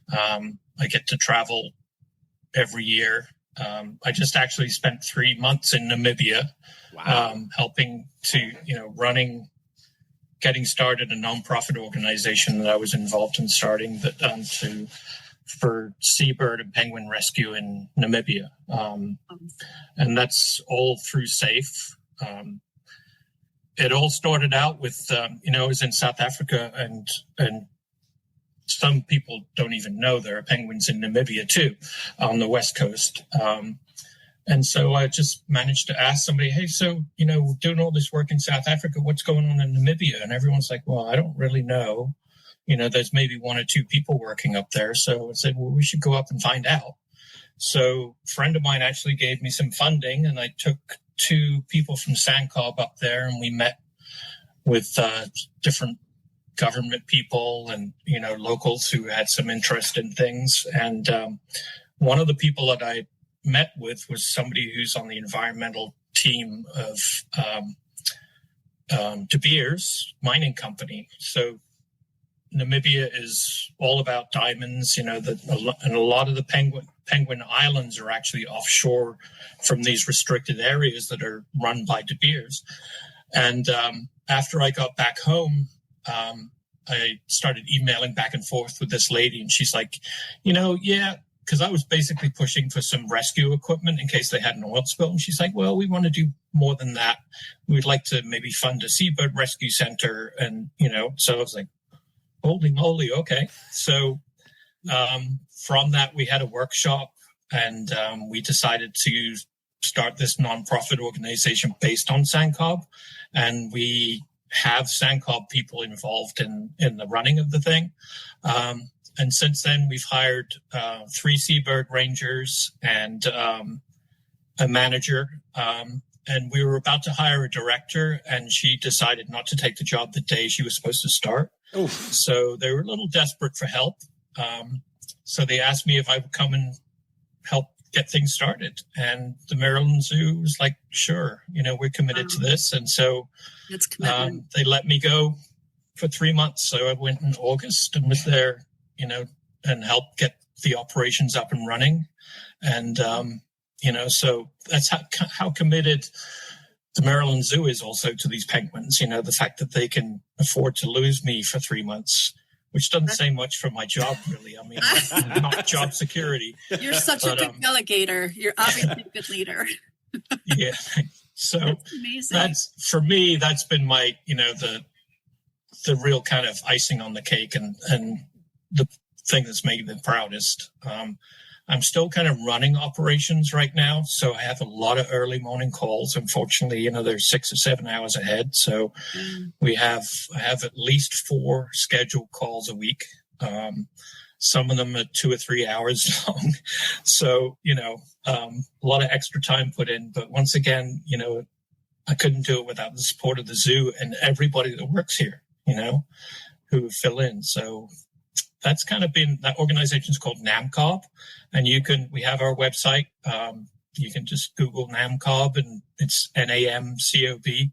I get to travel every year. I just actually spent 3 months in Namibia, helping to, you know, getting started a nonprofit organization that I was involved in starting for seabird and penguin rescue in Namibia. And that's all through SAFE. It all started out with, you know, I was in South Africa and some people don't even know there are penguins in Namibia too, on the West Coast. And so I just managed to ask somebody, hey, so, you know, we're doing all this work in South Africa. What's going on in Namibia? And everyone's like, well, I don't really know. You know, there's maybe 1 or 2 people working up there. So I said, well, we should go up and find out. So a friend of mine actually gave me some funding and I took 2 people from SANCOB up there and we met with different government people and, you know, locals who had some interest in things. And one of the people that I met with was somebody who's on the environmental team of De Beers mining company. So Namibia is all about diamonds, you know, and a lot of the penguin islands are actually offshore from these restricted areas that are run by De Beers. And after I got back home, I started emailing back and forth with this lady, and she's like, you know, yeah, because I was basically pushing for some rescue equipment in case they had an oil spill. And she's like, well, we want to do more than that. We'd like to maybe fund a seabird rescue center. And, you know, so I was like, holy moly, okay. So from that, we had a workshop and we decided to start this nonprofit organization based on SANCOB, and we have SANCOB people involved in the running of the thing. And since then, we've hired 3 seabird rangers and a manager. And we were about to hire a director, and she decided not to take the job the day she was supposed to start. Oof. So they were a little desperate for help. So they asked me if I would come and help get things started. And the Maryland Zoo was like, sure, we're committed to this. And so they let me go for 3 months. So I went in August and was there, and helped get the operations up and running. And, so that's how committed the Maryland Zoo is also to these penguins. The fact that they can afford to lose me for 3 months, which doesn't say much for my job, really. I mean, not job security. You're such a good delegator. You're obviously a good leader. Yeah. So that's amazing. For me, that's been my, the real kind of icing on the cake and the thing that's made me the proudest. I'm still kind of running operations right now, so I have a lot of early morning calls. Unfortunately, they're 6 or 7 hours ahead. So I have at least 4 scheduled calls a week. Some of them are 2 or 3 hours long. So, a lot of extra time put in. But once again, I couldn't do it without the support of the zoo and everybody that works here, who fill in. So that's kind of been, that organization is called NAMCOB, and we have our website. You can just Google NAMCOB, and it's NAMCOB,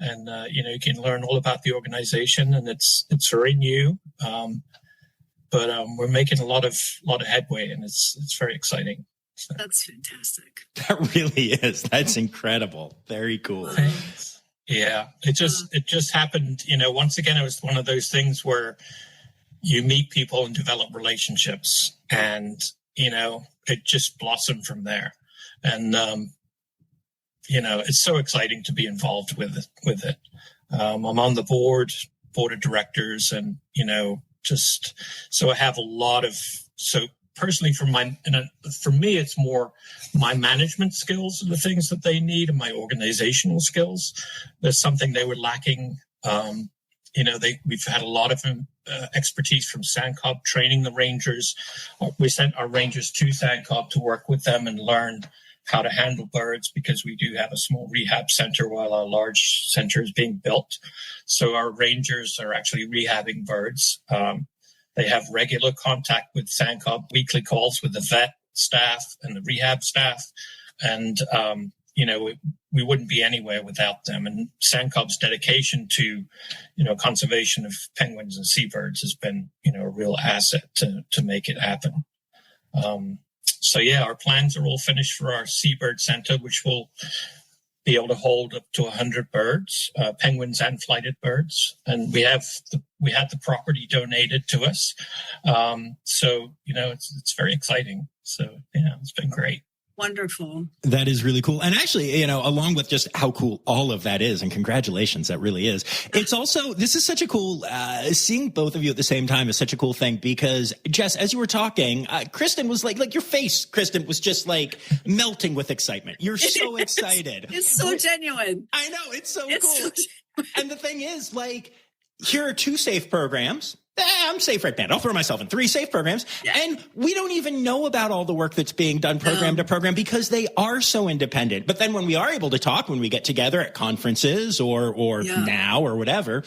and you can learn all about the organization. And it's very new, but we're making a lot of headway, and it's very exciting. So. That's fantastic. That really is. That's incredible. Very cool. Yeah, it just happened. Once again, it was one of those things where you meet people and develop relationships, and, it just blossomed from there. And, it's so exciting to be involved with it. I'm on the board of directors, and, just, so I have a lot of, so personally for me, it's more my management skills are the things that they need, and my organizational skills. There's something they were lacking. We've had a lot of expertise from SANCOB training the rangers. We sent our rangers to SANCOB to work with them and learn how to handle birds, because we do have a small rehab center while our large center is being built. So our rangers are actually rehabbing birds. They have regular contact with SANCOB, weekly calls with the vet staff and the rehab staff. And, we wouldn't be anywhere without them. And SANCOB's dedication to, conservation of penguins and seabirds has been, a real asset to make it happen. So yeah, our plans are all finished for our seabird center, which will be able to hold up to 100 birds, penguins and flighted birds. And we had the property donated to us. So, it's very exciting. So yeah, it's been great. Wonderful. That is really cool. And actually, along with just how cool all of that is, and congratulations, that really is. It's also, this is such a cool, seeing both of you at the same time is such a cool thing, because Jess, as you were talking, Kristen was like your face, Kristen, was just like melting with excitement. You're so excited. It's so genuine. I know. It's so cool. And the thing is, here are 2 safe programs. I'm safe right now. I'll throw myself in 3 safe programs. Yeah. And we don't even know about all the work that's being done program to program, because they are so independent. But then when we are able to talk, when we get together at conferences or now or whatever,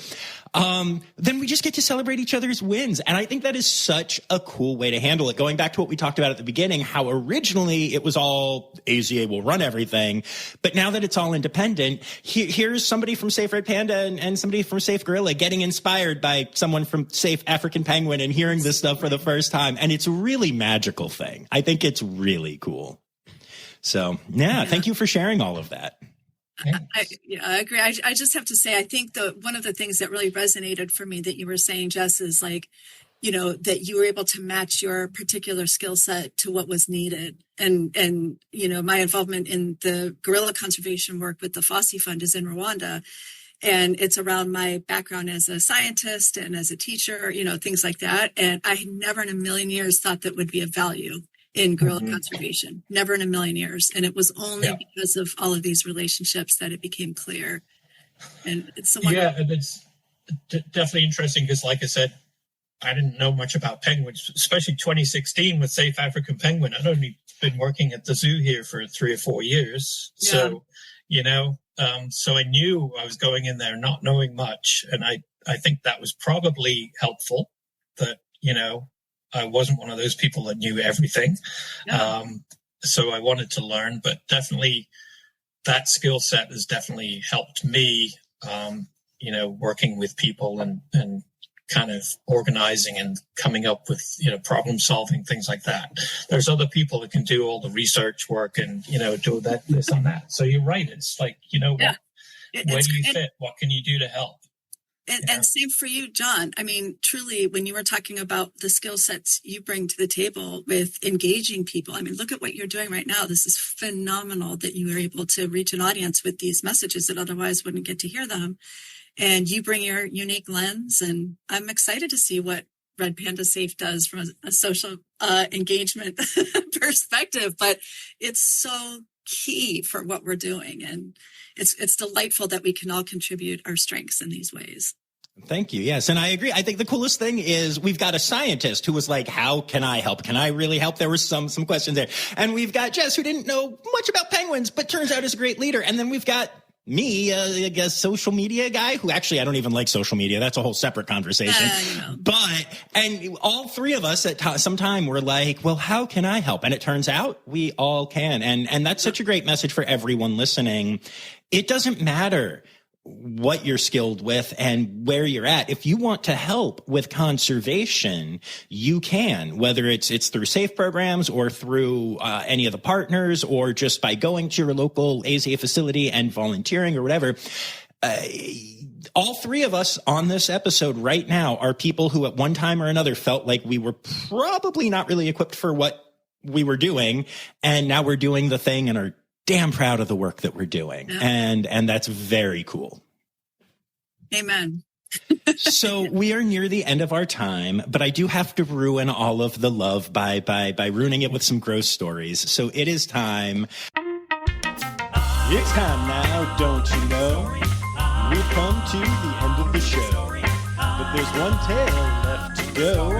then we just get to celebrate each other's wins. And I think that is such a cool way to handle it. Going back to what we talked about at the beginning, how originally it was all AZA will run everything. But now that it's all independent, here's somebody from Safe Red Panda and somebody from Safe Gorilla getting inspired by someone from Safe African Penguin and hearing this stuff for the first time. And it's a really magical thing. I think it's really cool. So, yeah, thank you for sharing all of that. I agree. I just have to say, I think one of the things that really resonated for me that you were saying, Jess, is that you were able to match your particular skill set to what was needed. And my involvement in the gorilla conservation work with the Fossey Fund is in Rwanda. And it's around my background as a scientist and as a teacher, things like that. And I never in a million years thought that would be of value in gorilla conservation. Never in a million years. And it was only because of all of these relationships that it became clear. And it's so wonderful. Yeah, and it's definitely interesting because, like I said, I didn't know much about penguins, especially 2016 with Safe African Penguin. I'd only been working at the zoo here for 3 or 4 years. Yeah. So, so I knew I was going in there not knowing much. And I think that was probably helpful that, I wasn't one of those people that knew everything. Yeah. So I wanted to learn, but definitely that skill set has definitely helped me, working with people and kind of organizing and coming up with, problem solving, things like that. There's other people that can do all the research work and, do that, this and that. So you're right. It's like, where do you fit? What can you do to help? And same for you, John. I mean, truly, when you were talking about the skill sets you bring to the table with engaging people, I mean, look at what you're doing right now. This is phenomenal that you are able to reach an audience with these messages that otherwise wouldn't get to hear them. And you bring your unique lens, and I'm excited to see what Red Panda Safe does from a social engagement perspective. But it's so key for what we're doing, and it's delightful that we can all contribute our strengths in these ways. Thank you. Yes. And I agree. I think the coolest thing is we've got a scientist who was like, how can I help? Can I really help? There were some questions there. And we've got Jess, who didn't know much about penguins, but turns out is a great leader. And then we've got me, I guess, social media guy who actually, I don't even like social media. That's a whole separate conversation. And all three of us at some time were like, well, how can I help? And it turns out we all can. And that's such a great message for everyone listening. It doesn't matter what you're skilled with and where you're at. If you want to help with conservation, you can, whether it's through SAFE programs or through any of the partners or just by going to your local AZA facility and volunteering or whatever. All three of us on this episode right now are people who at one time or another felt like we were probably not really equipped for what we were doing. And now we're doing the thing and are damn proud of the work that we're doing. Yeah. And that's very cool. Amen. So we are near the end of our time, but I do have to ruin all of the love by ruining it with some gross stories. So it is time. It's time now, don't you know? We've come to the end of the show, but there's one tale left to go.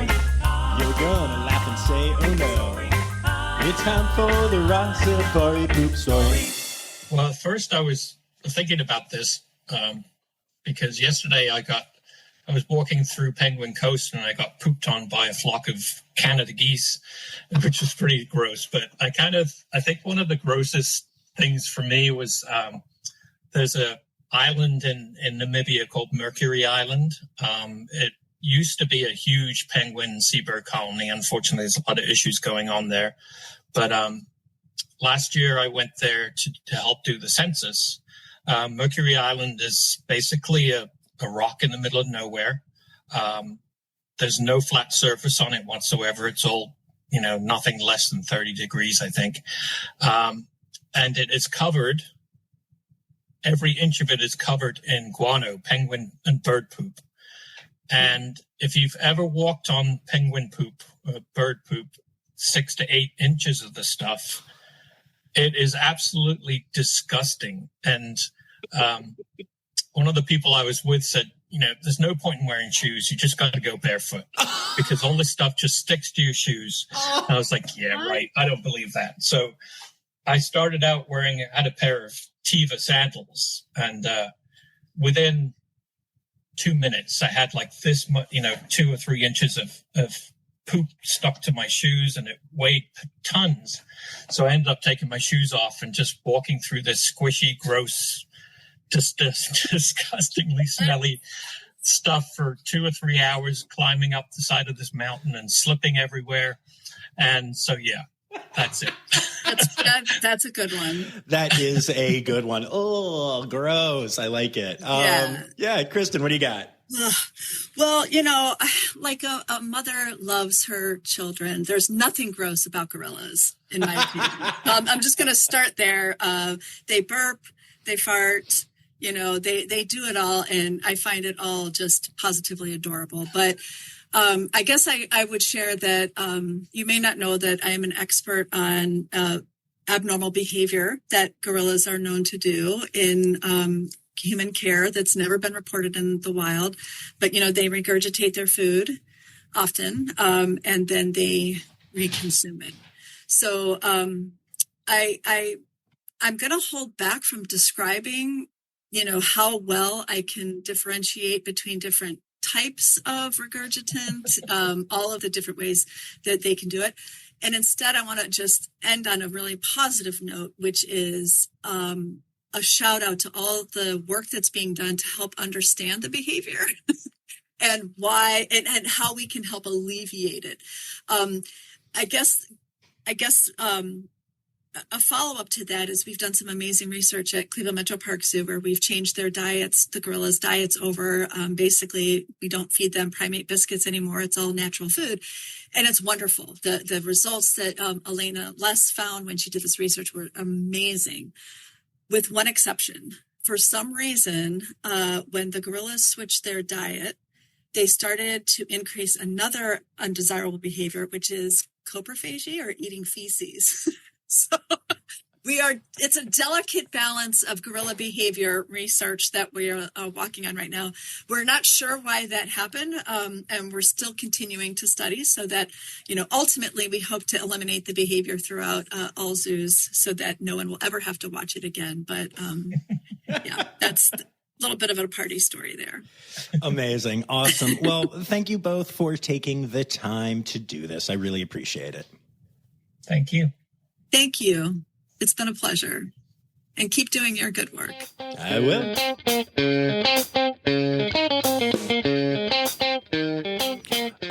You're gonna laugh and say, oh no. It's time for the Rossifari poop story. Well, first I was thinking about this because yesterday I was walking through Penguin Coast and I got pooped on by a flock of Canada geese, which was pretty gross. But I think one of the grossest things for me was there's a island in Namibia called Mercury Island. It used to be a huge penguin seabird colony. Unfortunately, there's a lot of issues going on there. But last year I went there to help do the census. Mercury Island is basically a rock in the middle of nowhere. There's no flat surface on it whatsoever. It's all, nothing less than 30 degrees, I think. And it is covered, every inch of it is covered in guano, penguin and bird poop. And if you've ever walked on penguin poop, bird poop, 6 to 8 inches of the stuff, it is absolutely disgusting. And one of the people I was with said, there's no point in wearing shoes. You just got to go barefoot because all this stuff just sticks to your shoes. And I was like, yeah, right. I don't believe that. So I started out had a pair of Teva sandals, and within 2 minutes, I had like this much, 2 or 3 inches of poop stuck to my shoes, and it weighed tons. So I ended up taking my shoes off and just walking through this squishy, gross, just disgustingly smelly stuff for 2 or 3 hours, climbing up the side of this mountain and slipping everywhere. And so, yeah, that's it. That's a good one. That is a good one. Oh, gross. I like it. Yeah, Kristen, what do you got? Well, like a mother loves her children. There's nothing gross about gorillas, in my opinion. I'm just going to start there. They burp, they fart, They do it all, and I find it all just positively adorable. But I guess I would share that you may not know that I am an expert on abnormal behavior that gorillas are known to do in human care that's never been reported in the wild. But, they regurgitate their food often, and then they reconsume it. So I'm going to hold back from describing, how well I can differentiate between different types of regurgitant, all of the different ways that they can do it. And instead, I want to just end on a really positive note, which is a shout out to all the work that's being done to help understand the behavior and why and how we can help alleviate it. I guess a follow-up to that is we've done some amazing research at Cleveland Metroparks Zoo where we've changed their diets, the gorillas' diets over. Basically, we don't feed them primate biscuits anymore. It's all natural food. And it's wonderful. The results that Elena Less found when she did this research were amazing, with one exception. For some reason, when the gorillas switched their diet, they started to increase another undesirable behavior, which is coprophagy, or eating feces. So it's a delicate balance of gorilla behavior research that we are walking on right now. We're not sure why that happened, and we're still continuing to study so that, ultimately we hope to eliminate the behavior throughout all zoos so that no one will ever have to watch it again. But that's a little bit of a party story there. Amazing. Awesome. Well, thank you both for taking the time to do this. I really appreciate it. Thank you. Thank you. It's been a pleasure. And keep doing your good work. I will.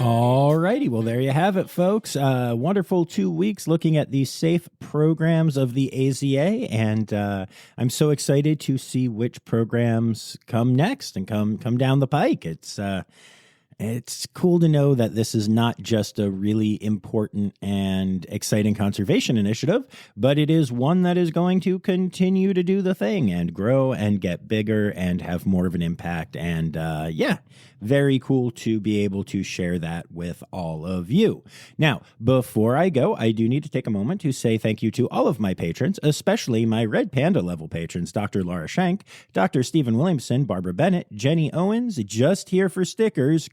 All righty. Well, there you have it, folks. Wonderful 2 weeks looking at the safe programs of the AZA. And I'm so excited to see which programs come next and come down the pike. It's cool to know that this is not just a really important and exciting conservation initiative, but it is one that is going to continue to do the thing and grow and get bigger and have more of an impact. And very cool to be able to share that with all of you. Now, before I go, I do need to take a moment to say thank you to all of my patrons, especially my Red Panda level patrons, Dr. Laura Schenk, Dr. Stephen Williamson, Barbara Bennett, Jenny Owens, just here for stickers,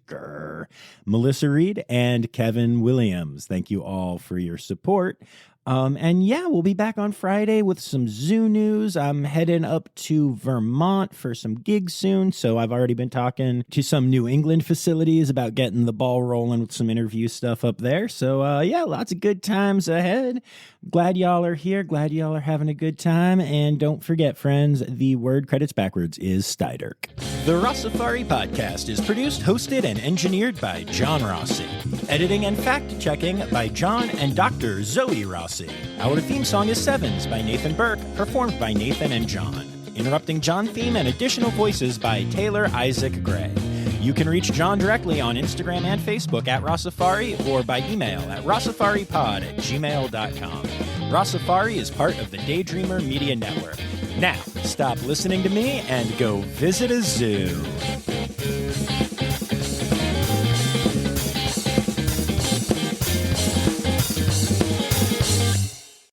Melissa Reed, and Kevin Williams. Thank you all for your support. We'll be back on Friday with some zoo news. I'm heading up to Vermont for some gigs soon, so I've already been talking to some New England facilities about getting the ball rolling with some interview stuff up there. So, lots of good times ahead. Glad y'all are here. Glad y'all are having a good time. And don't forget, friends, the word credits backwards is Steiderk. The Rossifari podcast is produced, hosted, and engineered by John Rossi. Editing and fact-checking by John and Dr. Zoe Rossi. Our theme song is Sevens by Nathan Burke, performed by Nathan and John. Interrupting John theme and additional voices by Taylor Isaac Gray. You can reach John directly on Instagram and Facebook at Rossifari or by email at rossifaripod@gmail.com. Rossifari is part of the Daydreamer Media Network. Now, stop listening to me and go visit a zoo.